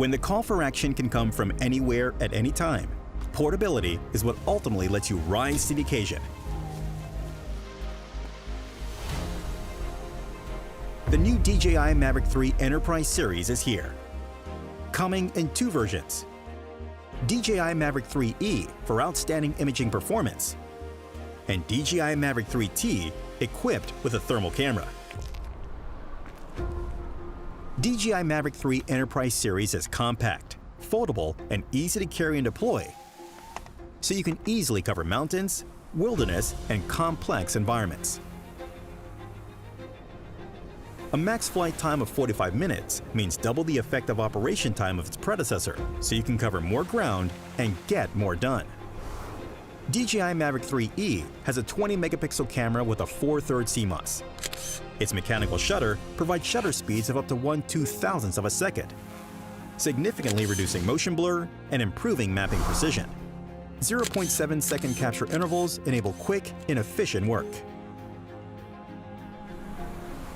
When the call for action can come from anywhere at any time, portability is what ultimately lets you rise to the occasion. The new DJI MAVIC 3 Enterprise Series is here, coming in two versions. DJI MAVIC 3E for outstanding imaging performance, and DJI MAVIC 3T equipped with a thermal camera. DJI MAVIC 3 Enterprise Series is compact, foldable, and easy to carry and deploy, so you can easily cover mountains, wilderness, and complex environments. A max flight time of 45 minutes means double the effective operation time of its predecessor, so you can cover more ground and get more done. DJI MAVIC 3E has a 20-megapixel camera with a 4/3 CMOS. Its mechanical shutter provides shutter speeds of up to 1/2000th of a second, significantly reducing motion blur and improving mapping precision. 0.7-second capture intervals enable quick and efficient work.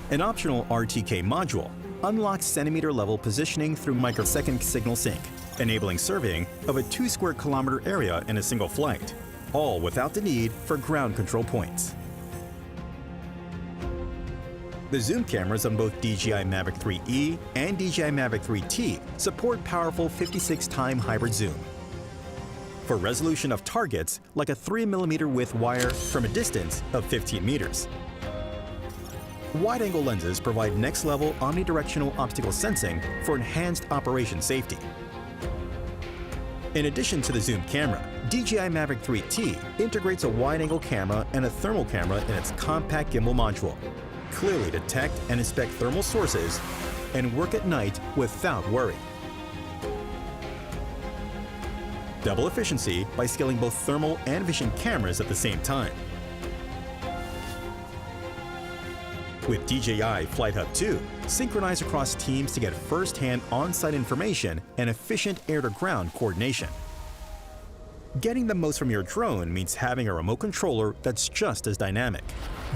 An optional RTK module unlocks centimeter-level positioning through microsecond signal sync, enabling surveying of a 2 square kilometer area in a single flight, all without the need for ground control points. The zoom cameras on both DJI MAVIC 3E and DJI MAVIC 3T support powerful 56-time hybrid zoom for resolution of targets like a 3mm width wire from a distance of 15 meters. Wide-angle lenses provide next-level omnidirectional obstacle sensing for enhanced operation safety. In addition to the zoom camera, DJI MAVIC 3T integrates a wide-angle camera and a thermal camera in its compact gimbal module. Clearly detect and inspect thermal sources and work at night without worry. Double efficiency by scaling both thermal and vision cameras at the same time. With DJI Flight Hub 2, synchronize across teams to get first-hand on-site information and efficient air-to-ground coordination. Getting the most from your drone means having a remote controller that's just as dynamic.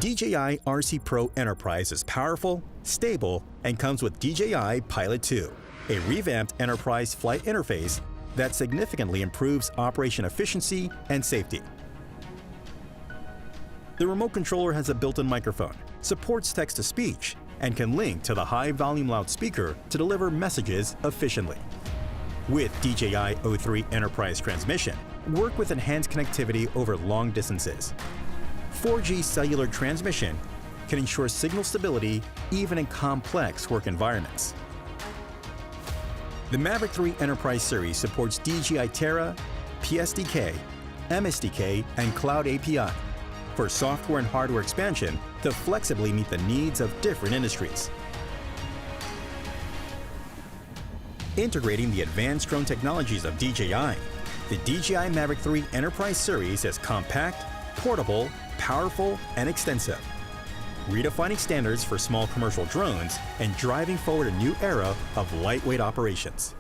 DJI RC Pro Enterprise is powerful, stable, and comes with DJI Pilot 2, a revamped enterprise flight interface that significantly improves operation efficiency and safety. The remote controller has a built-in microphone, supports text-to-speech, and can link to the high-volume loudspeaker to deliver messages efficiently. With DJI O3 Enterprise transmission, work with enhanced connectivity over long distances. 4G cellular transmission can ensure signal stability even in complex work environments. The MAVIC 3 Enterprise series supports DJI Terra, PSDK, MSDK, and Cloud API for software and hardware expansion to flexibly meet the needs of different industries. Integrating the advanced drone technologies of DJI, the DJI MAVIC 3 Enterprise series is compact, portable, powerful, and extensive, redefining standards for small commercial drones and driving forward a new era of lightweight operations.